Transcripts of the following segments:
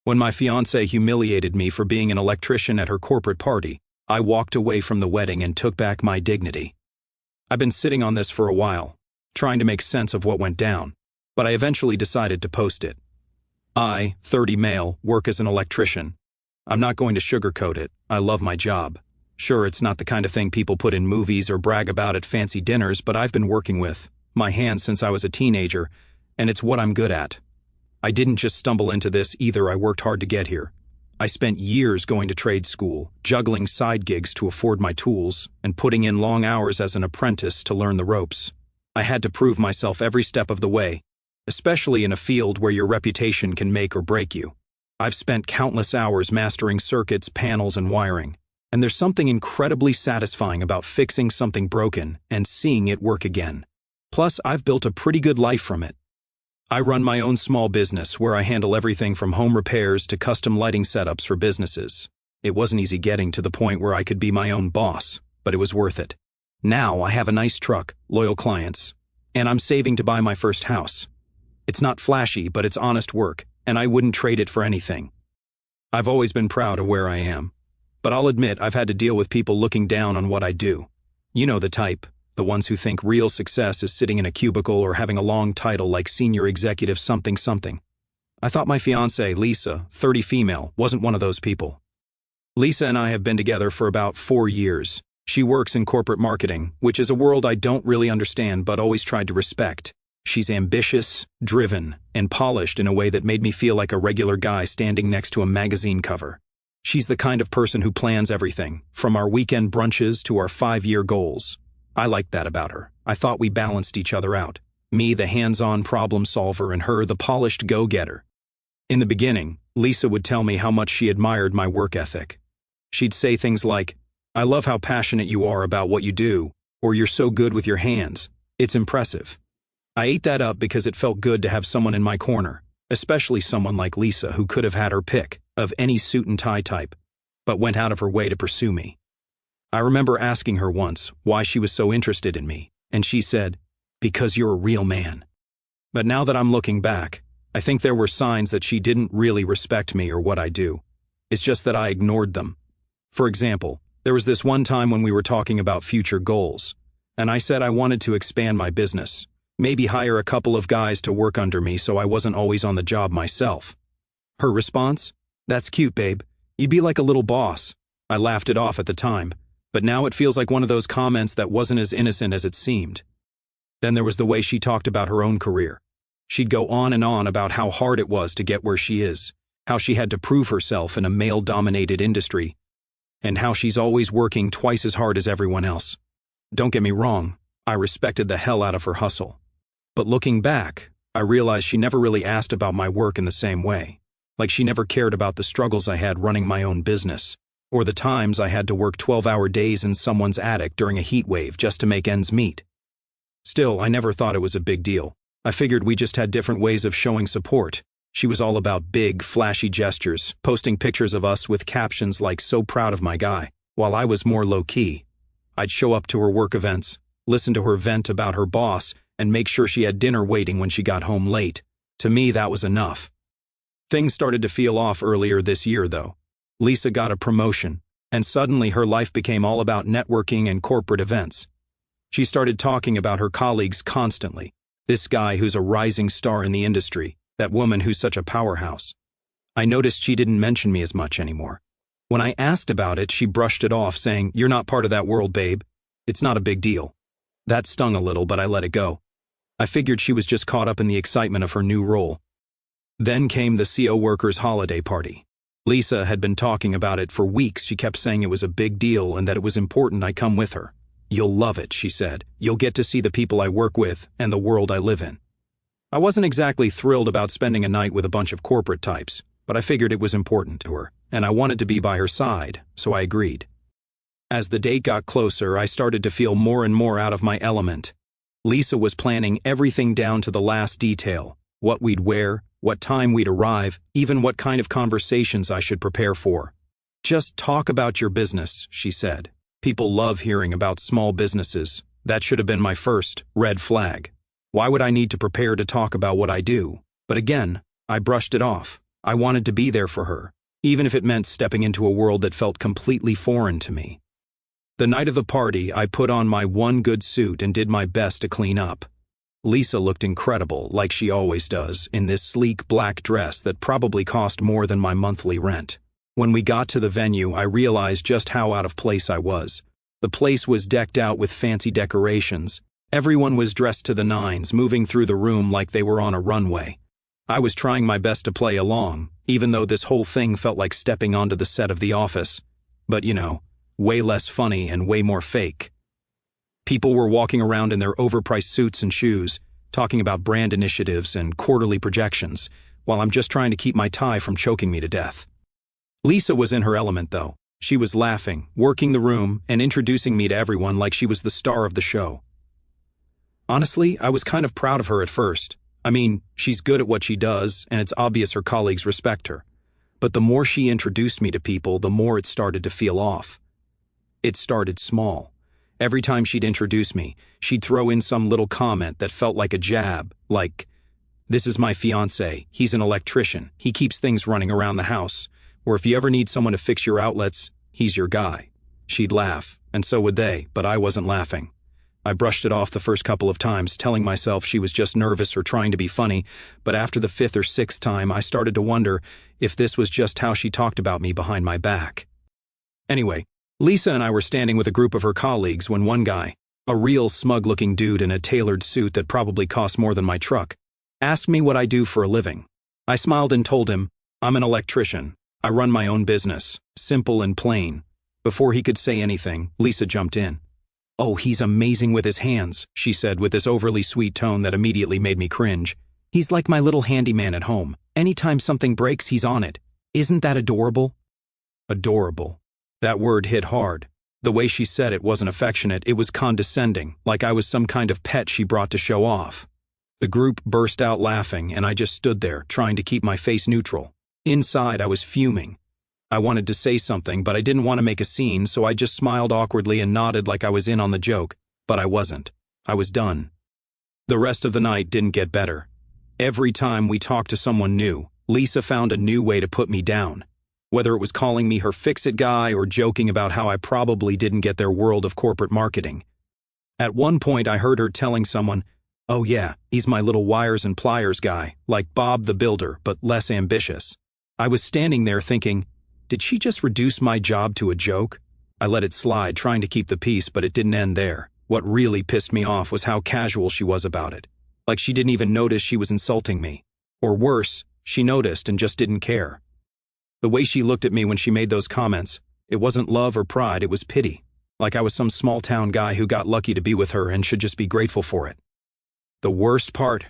When my fiancée humiliated me for being an electrician at her corporate party, I walked away from the wedding and took back my dignity. I've been sitting on this for a while, trying to make sense of what went down, but I eventually decided to post it. I, 30 male, work as an electrician. I'm not going to sugarcoat it. I love my job. Sure, it's not the kind of thing people put in movies or brag about at fancy dinners, but I've been working with my hands since I was a teenager, and it's what I'm good at. I didn't just stumble into this either. I worked hard to get here. I spent years going to trade school, juggling side gigs to afford my tools, and putting in long hours as an apprentice to learn the ropes. I had to prove myself every step of the way, especially in a field where your reputation can make or break you. I've spent countless hours mastering circuits, panels, and wiring, and there's something incredibly satisfying about fixing something broken and seeing it work again. Plus, I've built a pretty good life from it. I run my own small business where I handle everything from home repairs to custom lighting setups for businesses. It wasn't easy getting to the point where I could be my own boss, but it was worth it. Now I have a nice truck, loyal clients, and I'm saving to buy my first house. It's not flashy, but it's honest work, and I wouldn't trade it for anything. I've always been proud of where I am, but I'll admit I've had to deal with people looking down on what I do. You know the type. The ones who think real success is sitting in a cubicle or having a long title like senior executive something something. I thought my fiancée, Lisa, 30 female, wasn't one of those people. Lisa and I have been together for about 4 years. She works in corporate marketing, which is a world I don't really understand but always tried to respect. She's ambitious, driven, and polished in a way that made me feel like a regular guy standing next to a magazine cover. She's the kind of person who plans everything, from our weekend brunches to our 5-year goals. I liked that about her. I thought we balanced each other out. Me, the hands-on problem solver, and her, the polished go-getter. In the beginning, Lisa would tell me how much she admired my work ethic. She'd say things like, "I love how passionate you are about what you do," or "You're so good with your hands. It's impressive." I ate that up because it felt good to have someone in my corner, especially someone like Lisa who could have had her pick of any suit and tie type, but went out of her way to pursue me. I remember asking her once why she was so interested in me, and she said, "Because you're a real man." But now that I'm looking back, I think there were signs that she didn't really respect me or what I do. It's just that I ignored them. For example, there was this one time when we were talking about future goals, and I said I wanted to expand my business, maybe hire a couple of guys to work under me so I wasn't always on the job myself. Her response? "That's cute, babe. You'd be like a little boss." I laughed it off at the time, but now it feels like one of those comments that wasn't as innocent as it seemed. Then there was the way she talked about her own career. She'd go on and on about how hard it was to get where she is, how she had to prove herself in a male-dominated industry, and how she's always working twice as hard as everyone else. Don't get me wrong, I respected the hell out of her hustle. But looking back, I realized she never really asked about my work in the same way. Like she never cared about the struggles I had running my own business, or the times I had to work 12-hour days in someone's attic during a heat wave just to make ends meet. Still, I never thought it was a big deal. I figured we just had different ways of showing support. She was all about big, flashy gestures, posting pictures of us with captions like "so proud of my guy," while I was more low-key. I'd show up to her work events, listen to her vent about her boss, and make sure she had dinner waiting when she got home late. To me, that was enough. Things started to feel off earlier this year, though. Lisa got a promotion, and suddenly her life became all about networking and corporate events. She started talking about her colleagues constantly. This guy who's a rising star in the industry, that woman who's such a powerhouse. I noticed she didn't mention me as much anymore. When I asked about it, she brushed it off, saying, "You're not part of that world, babe. It's not a big deal." That stung a little, but I let it go. I figured she was just caught up in the excitement of her new role. Then came the CO workers' holiday party. Lisa had been talking about it for weeks. She kept saying it was a big deal and that it was important I come with her. "You'll love it," she said. "You'll get to see the people I work with and the world I live in." I wasn't exactly thrilled about spending a night with a bunch of corporate types, but I figured it was important to her, and I wanted to be by her side, so I agreed. As the date got closer, I started to feel more and more out of my element. Lisa was planning everything down to the last detail: what we'd wear, what time we'd arrive, even what kind of conversations I should prepare for. "Just talk about your business," she said. "People love hearing about small businesses." That should have been my first red flag. Why would I need to prepare to talk about what I do? But again, I brushed it off. I wanted to be there for her, even if it meant stepping into a world that felt completely foreign to me. The night of the party, I put on my one good suit and did my best to clean up. Lisa looked incredible, like she always does, in this sleek black dress that probably cost more than my monthly rent. When we got to the venue, I realized just how out of place I was. The place was decked out with fancy decorations. Everyone was dressed to the nines, moving through the room like they were on a runway. I was trying my best to play along, even though this whole thing felt like stepping onto the set of The Office. But way less funny and way more fake. People were walking around in their overpriced suits and shoes, talking about brand initiatives and quarterly projections, while I'm just trying to keep my tie from choking me to death. Lisa was in her element, though. She was laughing, working the room, and introducing me to everyone like she was the star of the show. Honestly, I was kind of proud of her at first. I mean, she's good at what she does, and it's obvious her colleagues respect her. But the more she introduced me to people, the more it started to feel off. It started small. Every time she'd introduce me, she'd throw in some little comment that felt like a jab, like, "This is my fiancé, he's an electrician, he keeps things running around the house," or "If you ever need someone to fix your outlets, he's your guy." She'd laugh, and so would they, but I wasn't laughing. I brushed it off the first couple of times, telling myself she was just nervous or trying to be funny, but after the fifth or sixth time, I started to wonder if this was just how she talked about me behind my back. Anyway, Lisa and I were standing with a group of her colleagues when one guy, a real smug-looking dude in a tailored suit that probably cost more than my truck, asked me what I do for a living. I smiled and told him, "I'm an electrician. I run my own business. Simple and plain." Before he could say anything, Lisa jumped in. "Oh, he's amazing with his hands," she said with this overly sweet tone that immediately made me cringe. "He's like my little handyman at home. Anytime something breaks, he's on it. Isn't that adorable?" Adorable. That word hit hard. The way she said it wasn't affectionate, it was condescending, like I was some kind of pet she brought to show off. The group burst out laughing, and I just stood there, trying to keep my face neutral. Inside, I was fuming. I wanted to say something, but I didn't want to make a scene, so I just smiled awkwardly and nodded like I was in on the joke, but I wasn't. I was done. The rest of the night didn't get better. Every time we talked to someone new, Lisa found a new way to put me down. Whether it was calling me her fix-it guy or joking about how I probably didn't get their world of corporate marketing. At one point, I heard her telling someone, "Oh yeah, he's my little wires and pliers guy, like Bob the Builder, but less ambitious." I was standing there thinking, did she just reduce my job to a joke? I let it slide, trying to keep the peace, but it didn't end there. What really pissed me off was how casual she was about it. Like she didn't even notice she was insulting me. Or worse, she noticed and just didn't care. The way she looked at me when she made those comments, it wasn't love or pride, it was pity. Like I was some small-town guy who got lucky to be with her and should just be grateful for it. The worst part?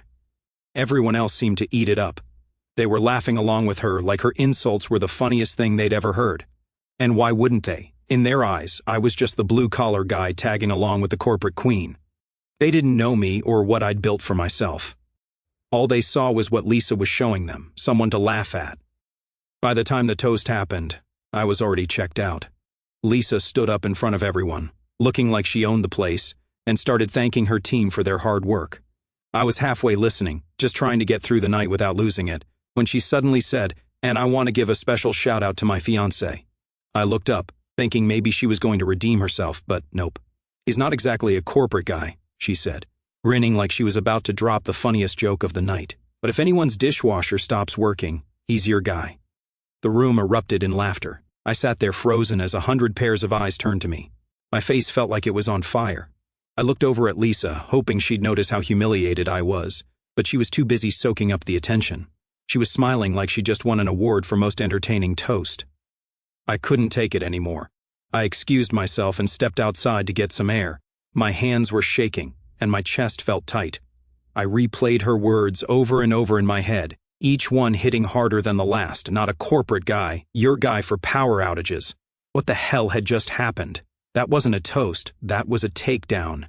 Everyone else seemed to eat it up. They were laughing along with her like her insults were the funniest thing they'd ever heard. And why wouldn't they? In their eyes, I was just the blue-collar guy tagging along with the corporate queen. They didn't know me or what I'd built for myself. All they saw was what Lisa was showing them, someone to laugh at. By the time the toast happened, I was already checked out. Lisa stood up in front of everyone, looking like she owned the place, and started thanking her team for their hard work. I was halfway listening, just trying to get through the night without losing it, when she suddenly said, "And I want to give a special shout out to my fiancé." I looked up, thinking maybe she was going to redeem herself, but nope. "He's not exactly a corporate guy," she said, grinning like she was about to drop the funniest joke of the night. "But if anyone's dishwasher stops working, he's your guy." The room erupted in laughter. I sat there frozen as 100 pairs of eyes turned to me. My face felt like it was on fire. I looked over at Lisa, hoping she'd notice how humiliated I was, but she was too busy soaking up the attention. She was smiling like she just won an award for most entertaining toast. I couldn't take it anymore. I excused myself and stepped outside to get some air. My hands were shaking, and my chest felt tight. I replayed her words over and over in my head, each one hitting harder than the last. Not a corporate guy, your guy for power outages. What the hell had just happened? That wasn't a toast, that was a takedown.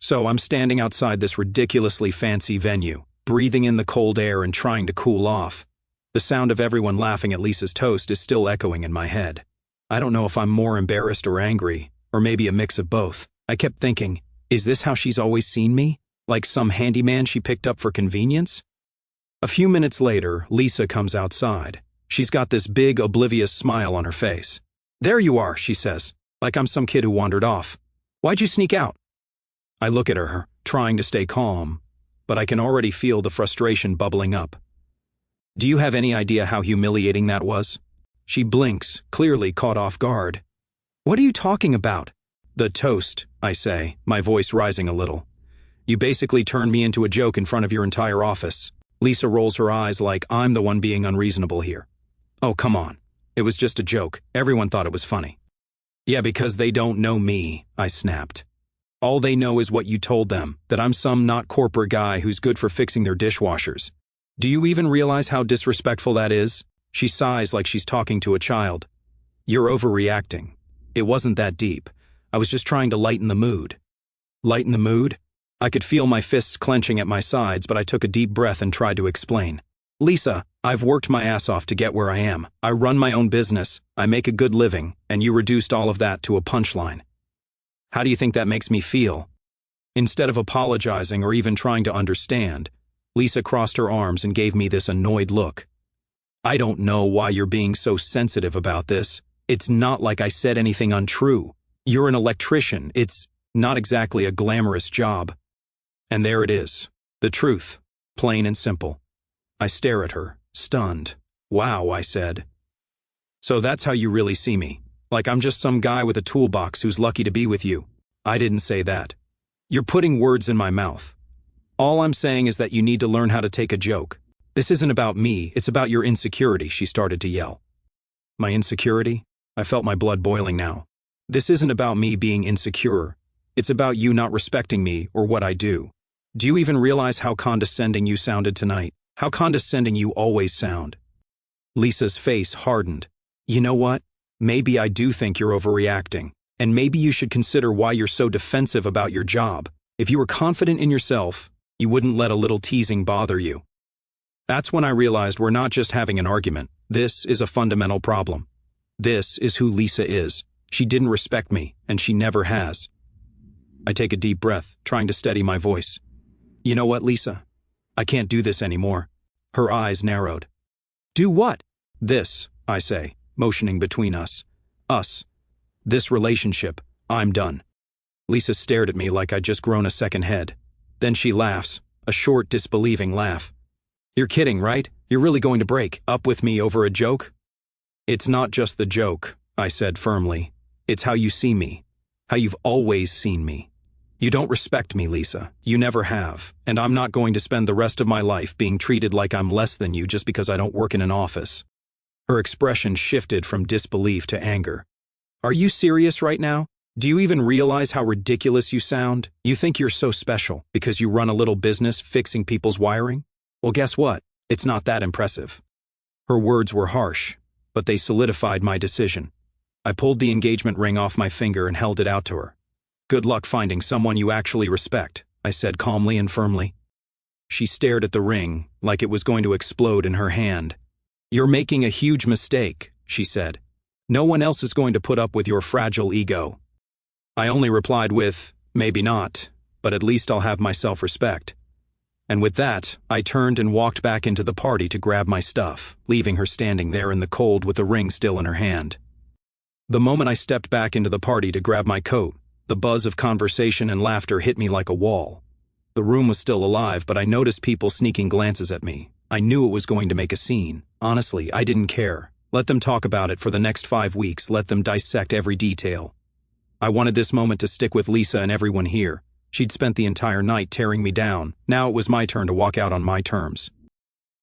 So I'm standing outside this ridiculously fancy venue, breathing in the cold air and trying to cool off. The sound of everyone laughing at Lisa's toast is still echoing in my head. I don't know if I'm more embarrassed or angry, or maybe a mix of both. I kept thinking, is this how she's always seen me? Like some handyman she picked up for convenience? A few minutes later, Lisa comes outside. She's got this big, oblivious smile on her face. "There you are," she says, like I'm some kid who wandered off. "Why'd you sneak out?" I look at her, trying to stay calm, but I can already feel the frustration bubbling up. "Do you have any idea how humiliating that was?" She blinks, clearly caught off guard. "What are you talking about?" "The toast," I say, my voice rising a little. "You basically turned me into a joke in front of your entire office." Lisa rolls her eyes like I'm the one being unreasonable here. "Oh, come on. It was just a joke. Everyone thought it was funny." "Yeah, because they don't know me," I snapped. "All they know is what you told them, that I'm some not corporate guy who's good for fixing their dishwashers. Do you even realize how disrespectful that is?" She sighs like she's talking to a child. "You're overreacting. It wasn't that deep. I was just trying to lighten the mood." Lighten the mood? I could feel my fists clenching at my sides, but I took a deep breath and tried to explain. "Lisa, I've worked my ass off to get where I am. I run my own business, I make a good living, and you reduced all of that to a punchline. How do you think that makes me feel?" Instead of apologizing or even trying to understand, Lisa crossed her arms and gave me this annoyed look. "I don't know why you're being so sensitive about this. It's not like I said anything untrue. You're an electrician. It's not exactly a glamorous job." And there it is. The truth. Plain and simple. I stare at her, stunned. "Wow," I said. "So that's how you really see me. Like I'm just some guy with a toolbox who's lucky to be with you." "I didn't say that. You're putting words in my mouth. All I'm saying is that you need to learn how to take a joke. This isn't about me, it's about your insecurity," she started to yell. My insecurity? I felt my blood boiling now. "This isn't about me being insecure. It's about you not respecting me or what I do. Do you even realize how condescending you sounded tonight? How condescending you always sound." Lisa's face hardened. "You know what? Maybe I do think you're overreacting, and maybe you should consider why you're so defensive about your job. If you were confident in yourself, you wouldn't let a little teasing bother you." That's when I realized we're not just having an argument. This is a fundamental problem. This is who Lisa is. She didn't respect me, and she never has. I take a deep breath, trying to steady my voice. "You know what, Lisa? I can't do this anymore." Her eyes narrowed. "Do what?" "This," I say, motioning between us. "Us. This relationship. I'm done." Lisa stared at me like I'd just grown a second head. Then she laughs, a short, disbelieving laugh. "You're kidding, right? You're really going to break up with me over a joke?" "It's not just the joke," I said firmly. "It's how you see me. How you've always seen me. You don't respect me, Lisa. You never have, and I'm not going to spend the rest of my life being treated like I'm less than you just because I don't work in an office." Her expression shifted from disbelief to anger. "Are you serious right now? Do you even realize how ridiculous you sound? You think you're so special because you run a little business fixing people's wiring? Well, guess what? It's not that impressive." Her words were harsh, but they solidified my decision. I pulled the engagement ring off my finger and held it out to her. "Good luck finding someone you actually respect," I said calmly and firmly. She stared at the ring, like it was going to explode in her hand. "You're making a huge mistake," she said. "No one else is going to put up with your fragile ego." I only replied with, "Maybe not, but at least I'll have my self-respect." And with that, I turned and walked back into the party to grab my stuff, leaving her standing there in the cold with the ring still in her hand. The moment I stepped back into the party to grab my coat, the buzz of conversation and laughter hit me like a wall. The room was still alive, but I noticed people sneaking glances at me. I knew it was going to make a scene. Honestly, I didn't care. Let them talk about it for the next 5 weeks, let them dissect every detail. I wanted this moment to stick with Lisa and everyone here. She'd spent the entire night tearing me down. Now it was my turn to walk out on my terms.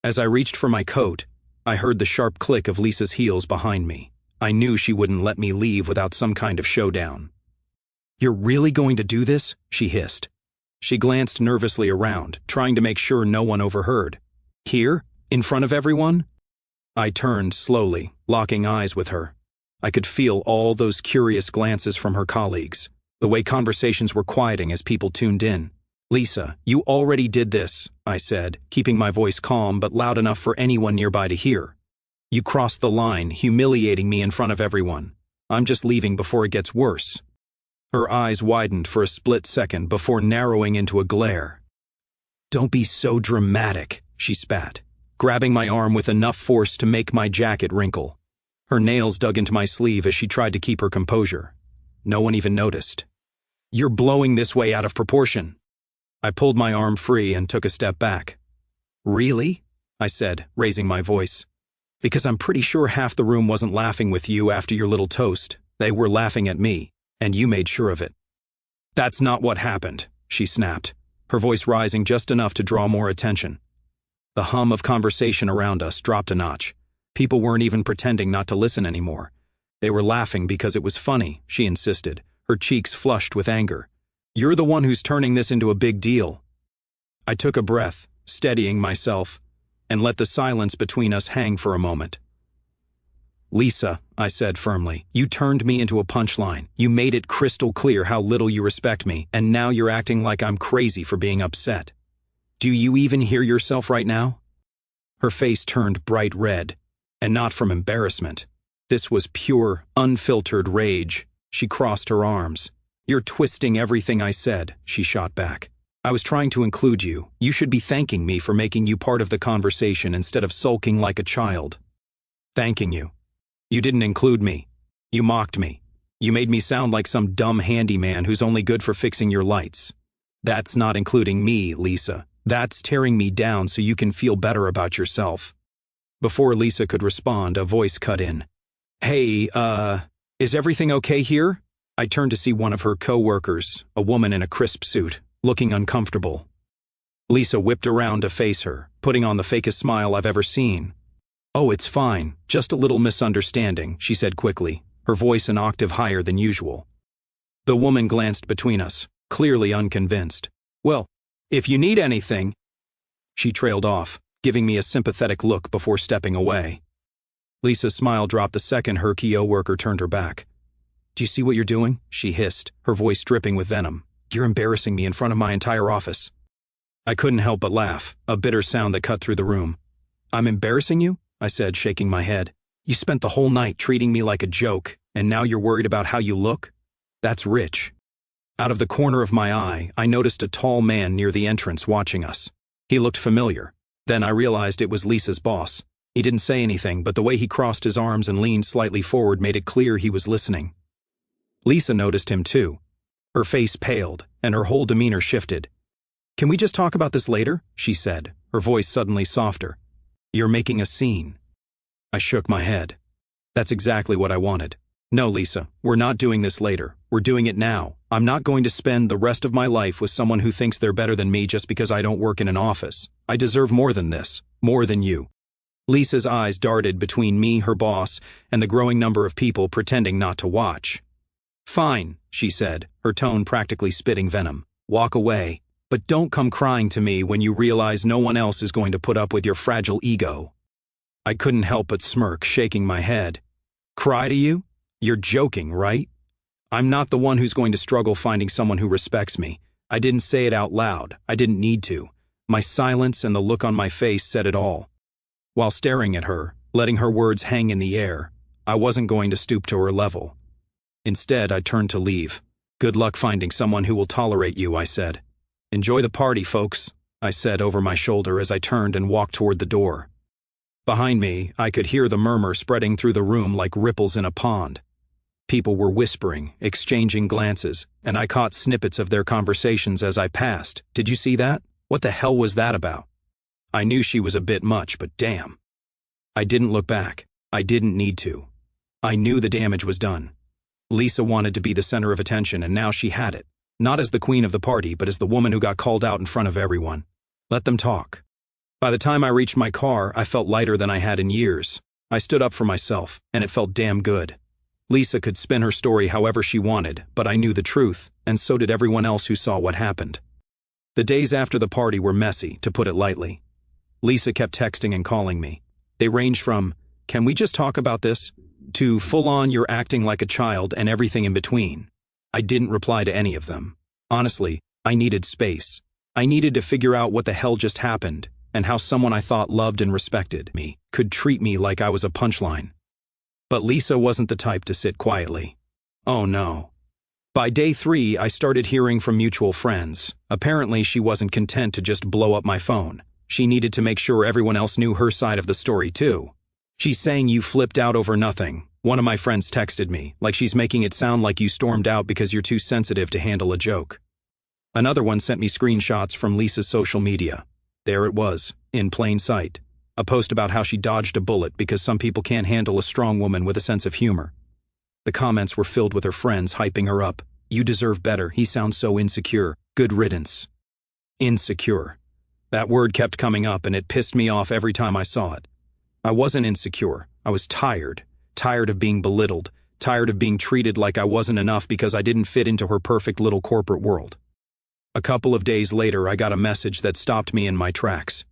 As I reached for my coat, I heard the sharp click of Lisa's heels behind me. I knew she wouldn't let me leave without some kind of showdown. "You're really going to do this?" she hissed. She glanced nervously around, trying to make sure no one overheard. "Here? In front of everyone?" I turned slowly, locking eyes with her. I could feel all those curious glances from her colleagues, the way conversations were quieting as people tuned in. "Lisa, you already did this," I said, keeping my voice calm but loud enough for anyone nearby to hear. "You crossed the line, humiliating me in front of everyone. I'm just leaving before it gets worse." Her eyes widened for a split second before narrowing into a glare. "Don't be so dramatic," she spat. grabbing my arm with enough force to make my jacket wrinkle. Her nails dug into my sleeve as she tried to keep her composure. No one even noticed. "You're blowing this way out of proportion." I pulled my arm free and took a step back. "Really?" I said, raising my voice. "Because I'm pretty sure half the room wasn't laughing with you after your little toast. They were laughing at me, and you made sure of it." "That's not what happened," she snapped, her voice rising just enough to draw more attention. The hum of conversation around us dropped a notch. People weren't even pretending not to listen anymore. They were laughing because it was funny, she insisted, her cheeks flushed with anger. "You're the one who's turning this into a big deal." I took a breath, steadying myself, and let the silence between us hang for a moment. "Lisa," I said firmly, "you turned me into a punchline. You made it crystal clear how little you respect me, and now you're acting like I'm crazy for being upset. Do you even hear yourself right now?" Her face turned bright red, and not from embarrassment. This was pure, unfiltered rage. She crossed her arms. "You're twisting everything I said," she shot back. "I was trying to include you. You should be thanking me for making you part of the conversation instead of sulking like a child." "Thanking you? You didn't include me. You mocked me. You made me sound like some dumb handyman who's only good for fixing your lights. That's not including me, Lisa. That's tearing me down so you can feel better about yourself." Before Lisa could respond, a voice cut in. "Hey, is everything okay here?" I turned to see one of her co-workers, a woman in a crisp suit, looking uncomfortable. Lisa whipped around to face her, putting on the fakest smile I've ever seen. "Oh, it's fine, just a little misunderstanding," she said quickly, her voice an octave higher than usual. The woman glanced between us, clearly unconvinced. "Well, if you need anything..." She trailed off, giving me a sympathetic look before stepping away. Lisa's smile dropped the second her co-worker turned her back. "Do you see what you're doing?" she hissed, her voice dripping with venom. "You're embarrassing me in front of my entire office." I couldn't help but laugh, a bitter sound that cut through the room. "I'm embarrassing you?" I said, shaking my head. "You spent the whole night treating me like a joke, and now you're worried about how you look? That's rich." Out of the corner of my eye, I noticed a tall man near the entrance watching us. He looked familiar. Then I realized it was Lisa's boss. He didn't say anything, but the way he crossed his arms and leaned slightly forward made it clear he was listening. Lisa noticed him too. Her face paled, and her whole demeanor shifted. "Can we just talk about this later?" she said, her voice suddenly softer. "You're making a scene." I shook my head. That's exactly what I wanted. "No, Lisa, we're not doing this later. We're doing it now. I'm not going to spend the rest of my life with someone who thinks they're better than me just because I don't work in an office. I deserve more than this, more than you." Lisa's eyes darted between me, her boss, and the growing number of people pretending not to watch. "Fine," she said, her tone practically spitting venom. "Walk away. But don't come crying to me when you realize no one else is going to put up with your fragile ego." I couldn't help but smirk, shaking my head. "Cry to you? You're joking, right? I'm not the one who's going to struggle finding someone who respects me. I didn't say it out loud. I didn't need to. My silence and the look on my face said it all." While staring at her, letting her words hang in the air, I wasn't going to stoop to her level. Instead, I turned to leave. "Good luck finding someone who will tolerate you," I said. "Enjoy the party, folks," I said over my shoulder as I turned and walked toward the door. Behind me, I could hear the murmur spreading through the room like ripples in a pond. People were whispering, exchanging glances, and I caught snippets of their conversations as I passed. "Did you see that? What the hell was that about?" I knew she was a bit much, but damn. I didn't look back. I didn't need to. I knew the damage was done. Lisa wanted to be the center of attention, and now she had it. Not as the queen of the party, but as the woman who got called out in front of everyone. Let them talk. By the time I reached my car, I felt lighter than I had in years. I stood up for myself, and it felt damn good. Lisa could spin her story however she wanted, but I knew the truth, and so did everyone else who saw what happened. The days after the party were messy, to put it lightly. Lisa kept texting and calling me. They ranged from, "Can we just talk about this?" to full-on "you're acting like a child" and everything in between. I didn't reply to any of them. Honestly, I needed space. I needed to figure out what the hell just happened, and how someone I thought loved and respected me could treat me like I was a punchline. But Lisa wasn't the type to sit quietly. Oh no. By day 3, I started hearing from mutual friends. Apparently she wasn't content to just blow up my phone. She needed to make sure everyone else knew her side of the story too. "She's saying you flipped out over nothing," one of my friends texted me, like she's making it sound like you stormed out because you're too sensitive to handle a joke. Another one sent me screenshots from Lisa's social media. There it was, in plain sight. A post about how she dodged a bullet because some people can't handle a strong woman with a sense of humor. The comments were filled with her friends hyping her up. "You deserve better, he sounds so insecure. Good riddance." Insecure. That word kept coming up and it pissed me off every time I saw it. I wasn't insecure. I was tired. Tired of being belittled. Tired of being treated like I wasn't enough because I didn't fit into her perfect little corporate world. A couple of days later, I got a message that stopped me in my tracks.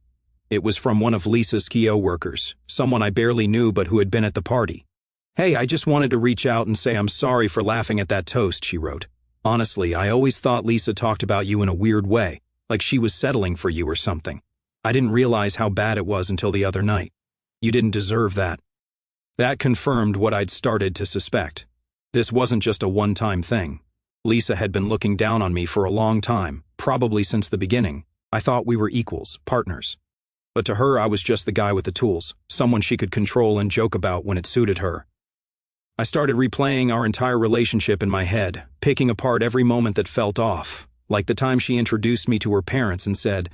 It was from one of Lisa's co-workers, someone I barely knew but who had been at the party. "Hey, I just wanted to reach out and say I'm sorry for laughing at that toast," she wrote. "Honestly, I always thought Lisa talked about you in a weird way, like she was settling for you or something. I didn't realize how bad it was until the other night. You didn't deserve that." That confirmed what I'd started to suspect. This wasn't just a one-time thing. Lisa had been looking down on me for a long time, probably since the beginning. I thought we were equals, partners. But to her, I was just the guy with the tools, someone she could control and joke about when it suited her. I started replaying our entire relationship in my head, picking apart every moment that felt off, like the time she introduced me to her parents and said,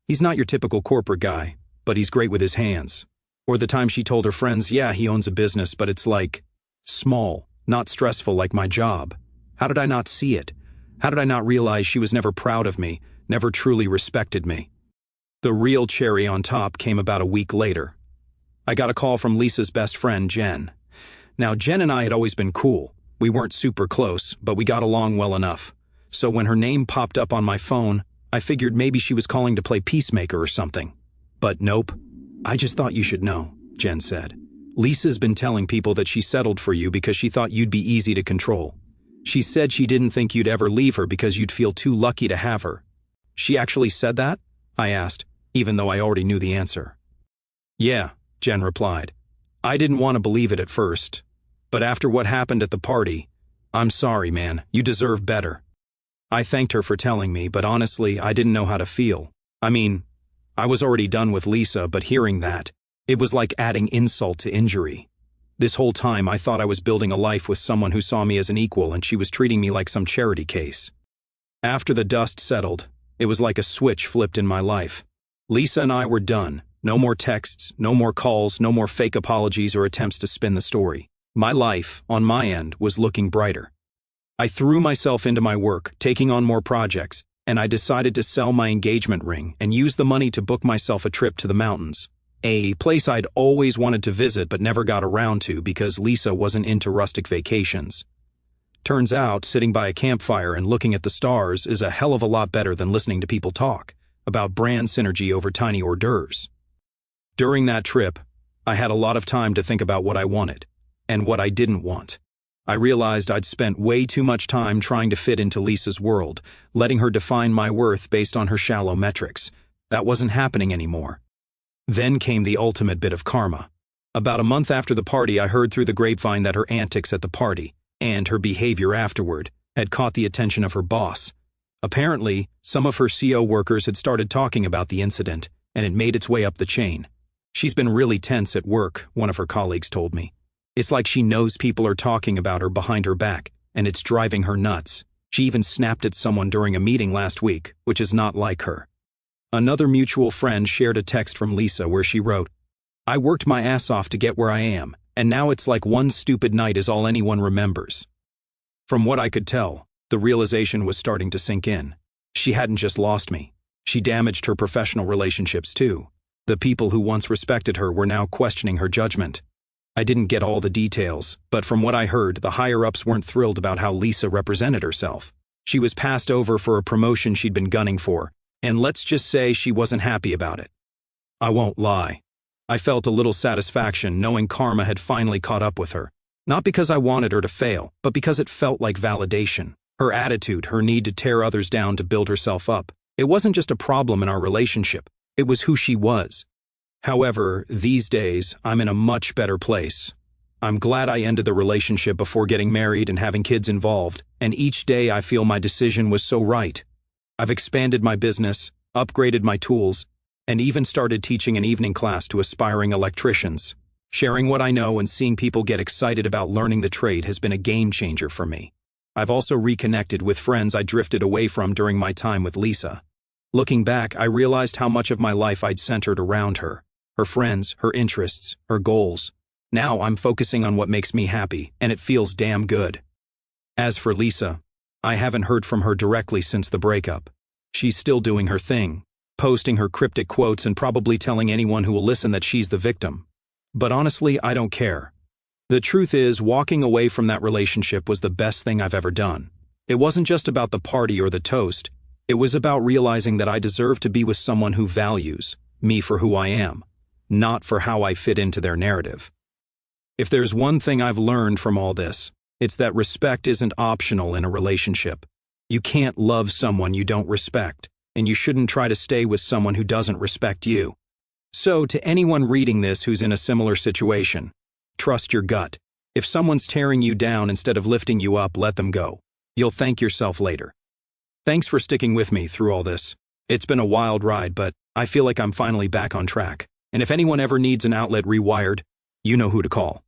"He's not your typical corporate guy, but he's great with his hands." Or the time she told her friends, "Yeah, he owns a business, but it's like, small, not stressful like my job." How did I not see it? How did I not realize she was never proud of me, never truly respected me? The real cherry on top came about a week later. I got a call from Lisa's best friend, Jen. Now, Jen and I had always been cool. We weren't super close, but we got along well enough. So when her name popped up on my phone, I figured maybe she was calling to play peacemaker or something. But nope. "I just thought you should know," Jen said. "Lisa's been telling people that she settled for you because she thought you'd be easy to control. She said she didn't think you'd ever leave her because you'd feel too lucky to have her." "She actually said that?" I asked, even though I already knew the answer. "Yeah," Jen replied. "I didn't want to believe it at first. But after what happened at the party, I'm sorry, man, you deserve better." I thanked her for telling me, but honestly, I didn't know how to feel. I mean, I was already done with Lisa, but hearing that, it was like adding insult to injury. This whole time, I thought I was building a life with someone who saw me as an equal, and she was treating me like some charity case. After the dust settled, it was like a switch flipped in my life. Lisa and I were done. No more texts, no more calls, no more fake apologies or attempts to spin the story. My life, on my end, was looking brighter. I threw myself into my work, taking on more projects, and I decided to sell my engagement ring and use the money to book myself a trip to the mountains. A place I'd always wanted to visit but never got around to because Lisa wasn't into rustic vacations. Turns out, sitting by a campfire and looking at the stars is a hell of a lot better than listening to people talk about brand synergy over tiny hors d'oeuvres. During that trip, I had a lot of time to think about what I wanted and what I didn't want. I realized I'd spent way too much time trying to fit into Lisa's world, letting her define my worth based on her shallow metrics. That wasn't happening anymore. Then came the ultimate bit of karma. About a month after the party, I heard through the grapevine that her antics at the party, and her behavior afterward, had caught the attention of her boss. Apparently, some of her CO workers had started talking about the incident, and it made its way up the chain. "She's been really tense at work," one of her colleagues told me. "It's like she knows people are talking about her behind her back, and it's driving her nuts. She even snapped at someone during a meeting last week, which is not like her." Another mutual friend shared a text from Lisa where she wrote, "I worked my ass off to get where I am, and now it's like one stupid night is all anyone remembers." From what I could tell, the realization was starting to sink in. She hadn't just lost me. She damaged her professional relationships too. The people who once respected her were now questioning her judgment. I didn't get all the details, but from what I heard, the higher-ups weren't thrilled about how Lisa represented herself. She was passed over for a promotion she'd been gunning for, and let's just say she wasn't happy about it. I won't lie. I felt a little satisfaction knowing karma had finally caught up with her. Not because I wanted her to fail, but because it felt like validation. Her attitude, her need to tear others down to build herself up. It wasn't just a problem in our relationship. It was who she was. However, these days, I'm in a much better place. I'm glad I ended the relationship before getting married and having kids involved, and each day I feel my decision was so right. I've expanded my business, upgraded my tools, and even started teaching an evening class to aspiring electricians. Sharing what I know and seeing people get excited about learning the trade has been a game changer for me. I've also reconnected with friends I drifted away from during my time with Lisa. Looking back, I realized how much of my life I'd centered around her friends, her interests, her goals. Now I'm focusing on what makes me happy, and it feels damn good. As for Lisa, I haven't heard from her directly since the breakup. She's still doing her thing, posting her cryptic quotes and probably telling anyone who will listen that she's the victim. But honestly, I don't care. The truth is, walking away from that relationship was the best thing I've ever done. It wasn't just about the party or the toast. It was about realizing that I deserve to be with someone who values me for who I am, not for how I fit into their narrative. If there's one thing I've learned from all this, it's that respect isn't optional in a relationship. You can't love someone you don't respect, and you shouldn't try to stay with someone who doesn't respect you. So, to anyone reading this who's in a similar situation, trust your gut. If someone's tearing you down instead of lifting you up, let them go. You'll thank yourself later. Thanks for sticking with me through all this. It's been a wild ride, but I feel like I'm finally back on track. And if anyone ever needs an outlet rewired, you know who to call.